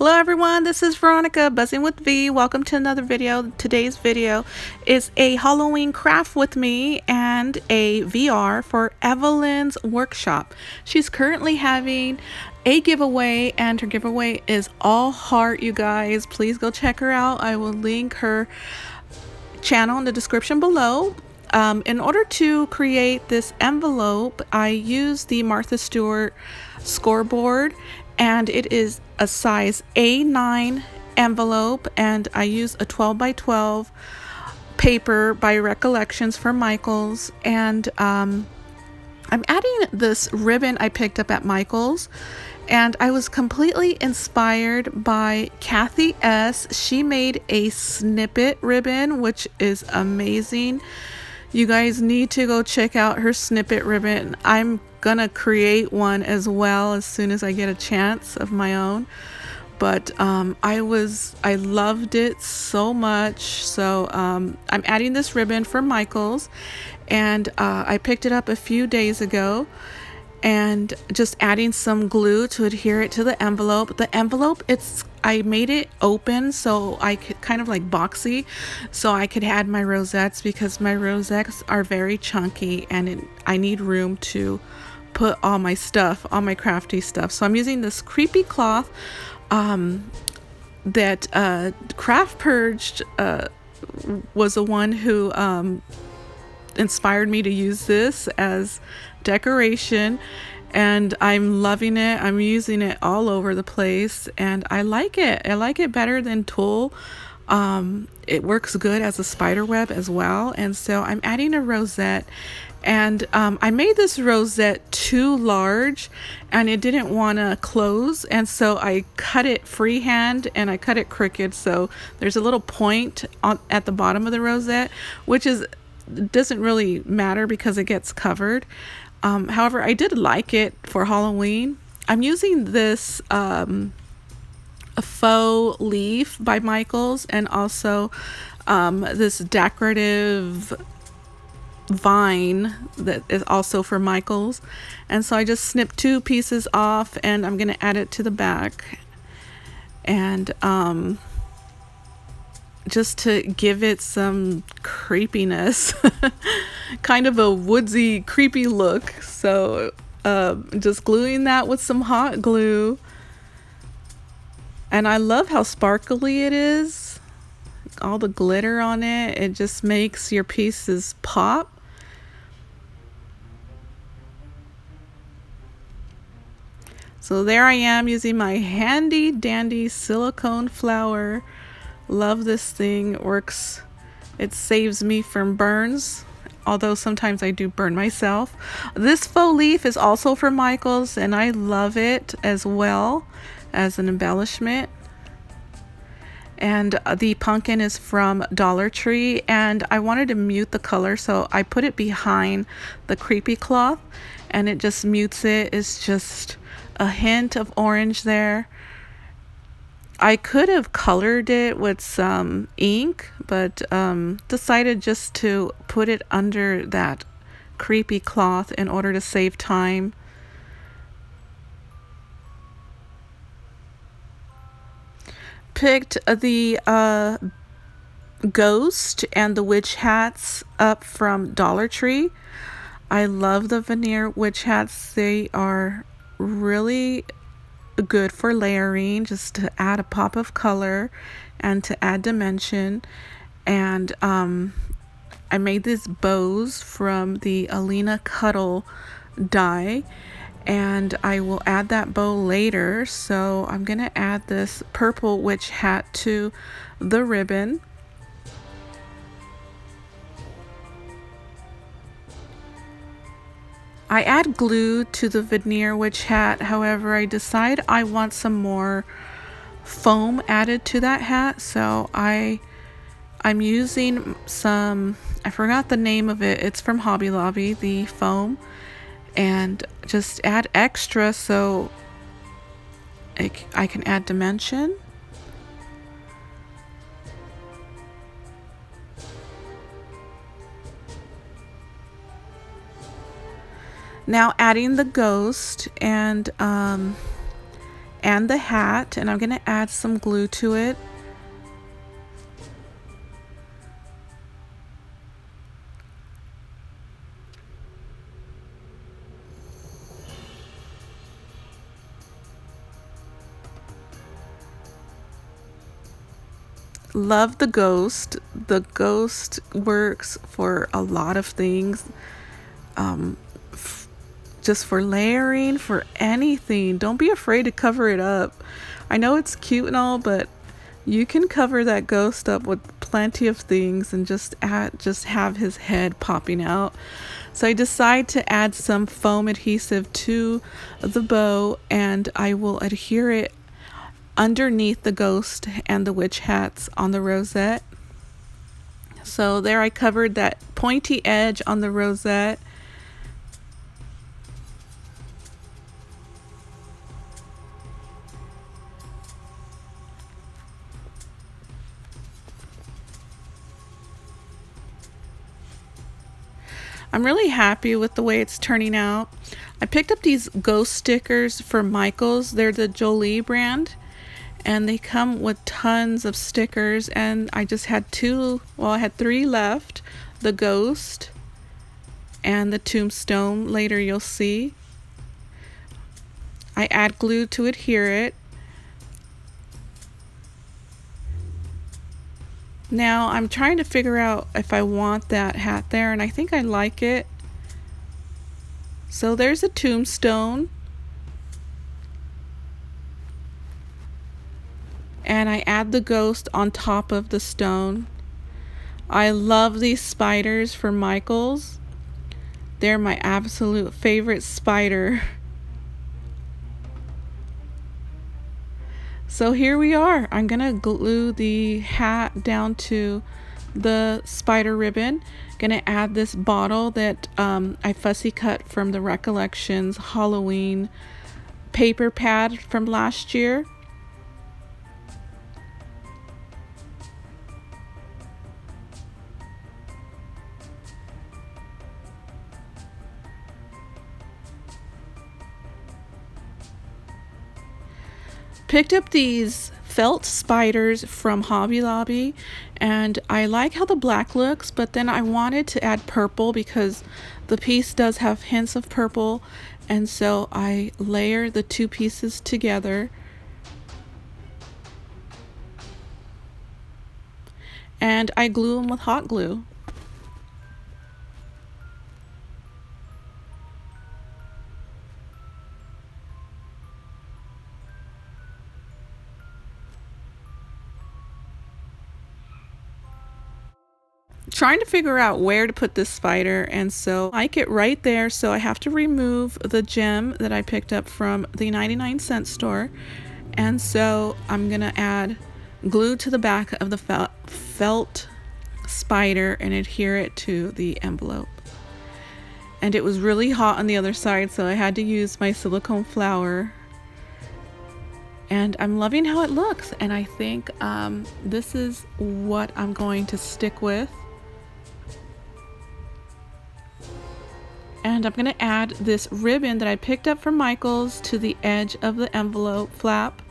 Hello everyone, this is Veronica, Buzzing with V. Welcome to another video. Today's video is a Halloween craft with me and a VR for Evelyns workshop. She's currently having a giveaway and her giveaway is all heart, you guys. Please go check her out. I will link her channel in the description below. In order to create this envelope, I used the Martha Stewart scoreboard, and it is a size A9 envelope, and I use a 12 by 12 paper by Recollections for Michaels, and I'm adding this ribbon I picked up at Michaels, and I was completely inspired by Kathy S. She made a snippet ribbon, which is amazing. You guys need to go check out her snippet ribbon. I'm gonna create one as well as soon as I get a chance of my own. But I loved it so much. So I'm adding this ribbon for Michaels, and I picked it up a few days ago, and just adding some glue to adhere it to the envelope. The envelope, I made it open so I could kind of like boxy, so I could add my rosettes because my rosettes are very chunky and I need room to put all my stuff, all my crafty stuff. So I'm using this creepy cloth that Craft Purged was the one who inspired me to use this as decoration, and I'm loving it. I'm using it all over the place and I like it. I like it better than tulle. It works good as a spider web as well, and so I'm adding a rosette, and I made this rosette too large and it didn't want to close, and so I cut it freehand and I cut it crooked, so there's a little point at the bottom of the rosette, which doesn't really matter because it gets covered. However, I did like it for Halloween. I'm using this a faux leaf by Michaels, and also this decorative vine that is also for Michaels. And so I just snipped 2 pieces off and I'm going to add it to the back. And just to give it some creepiness, kind of a woodsy, creepy look. So just gluing that with some hot glue. And I love how sparkly it is. All the glitter on it. It just makes your pieces pop. So there I am using my handy dandy silicone flower. Love this thing. It works. It saves me from burns, although sometimes I do burn myself. This faux leaf is also for Michaels, and I love it as well as an embellishment. And the pumpkin is from Dollar Tree, and I wanted to mute the color, so I put it behind the creepy cloth and it just mutes it. It's just a hint of orange there. I could have colored it with some ink, but decided just to put it under that creepy cloth in order to save time. Picked the ghost and the witch hats up from Dollar Tree. I love the veneer witch hats. They are really good for layering, just to add a pop of color and to add dimension. And I made these bows from the Alina Cuddle die, and I will add that bow later. So I'm gonna add this purple witch hat to the ribbon. I add glue to the veneer witch hat. However, I decide I want some more foam added to that hat, so I'm using some, I forgot the name of it. It's from Hobby Lobby, the foam, and just add extra so I can add dimension. Now adding the ghost, and and the hat, and I'm going to add some glue to it. Love the ghost. The ghost works for a lot of things. Just for layering, for anything. Don't be afraid to cover it up. I know it's cute and all, but you can cover that ghost up with plenty of things and just have his head popping out. So I decide to add some foam adhesive to the bow, and I will adhere it underneath the ghost and the witch hats on the rosette. So there I covered that pointy edge on the rosette. I'm really happy with the way it's turning out. I picked up these ghost stickers from Michaels. They're the Jolie brand, and they come with tons of stickers, and I just had I had 3 left. The ghost and the tombstone. Later you'll see. I add glue to adhere it. Now I'm trying to figure out if I want that hat there, and I think I like it. So there's a tombstone. And I add the ghost on top of the stone. I love these spiders from Michaels. They're my absolute favorite spider. So here we are. I'm gonna glue the hat down to the spider ribbon. Gonna add this bottle that I fussy cut from the Recollections Halloween paper pad from last year. Picked up these felt spiders from Hobby Lobby, and I like how the black looks, but then I wanted to add purple because the piece does have hints of purple, and so I layer the 2 pieces together. And I glue them with hot glue. Trying to figure out where to put this spider, and so I like it right there, so I have to remove the gem that I picked up from the 99-cent store, and so I'm gonna add glue to the back of the felt spider and adhere it to the envelope. And it was really hot on the other side, so I had to use my silicone flour. And I'm loving how it looks, and I think this is what I'm going to stick with. And I'm going to add this ribbon that I picked up from Michaels to the edge of the envelope flap.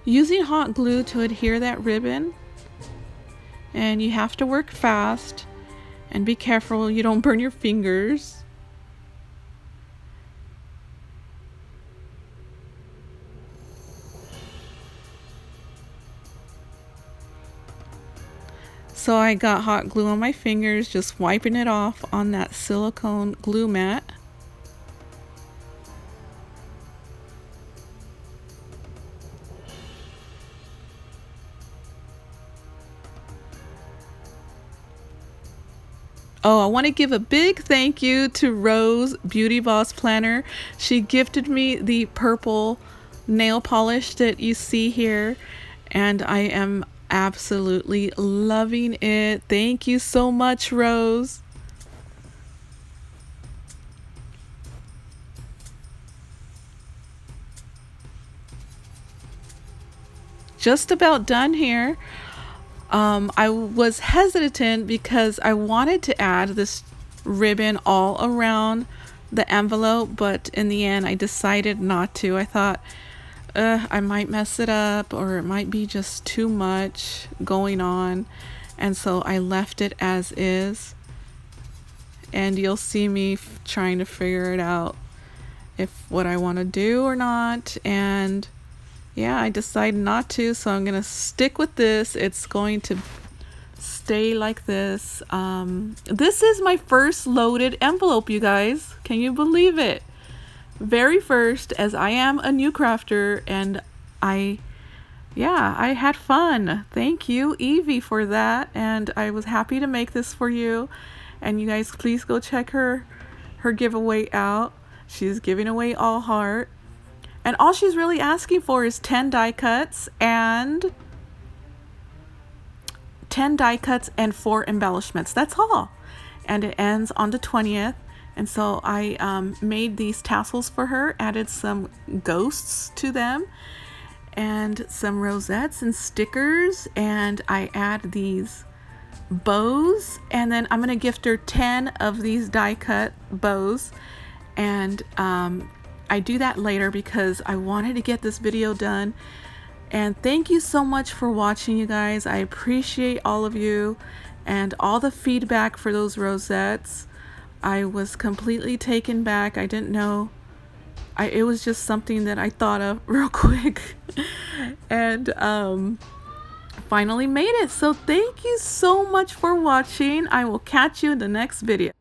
Using hot glue to adhere that ribbon, and you have to work fast and be careful you don't burn your fingers. So I got hot glue on my fingers, just wiping it off on that silicone glue mat. Oh, I want to give a big thank you to Rose Beauty Boss Planner. She gifted me the purple nail polish that you see here, and I am absolutely loving it. Thank you so much, Rose. just about done here. I was hesitant because I wanted to add this ribbon all around the envelope, but in the end I decided not to. I thought I might mess it up, or it might be just too much going on, and so I left it as is. And you'll see me trying to figure it out, if what I want to do or not. And yeah, I decided not to, so I'm gonna stick with this. It's going to stay like this. This is my first loaded envelope, you guys. Can you believe it? Very first, as I am a new crafter, and I had fun. Thank you, Evie, for that, and I was happy to make this for you. And you guys, please go check her giveaway out. She's giving away all heart, and all she's really asking for is 10 die cuts and 4 embellishments. That's all, and it ends on the 20th. And so I made these tassels for her, added some ghosts to them, and some rosettes and stickers, and I add these bows, and then I'm gonna gift her 10 of these die cut bows. And I do that later because I wanted to get this video done. And thank you so much for watching, you guys. I appreciate all of you and all the feedback for those rosettes. I was completely taken back. I didn't know. It was just something that I thought of real quick and finally made it. So thank you so much for watching. I will catch you in the next video.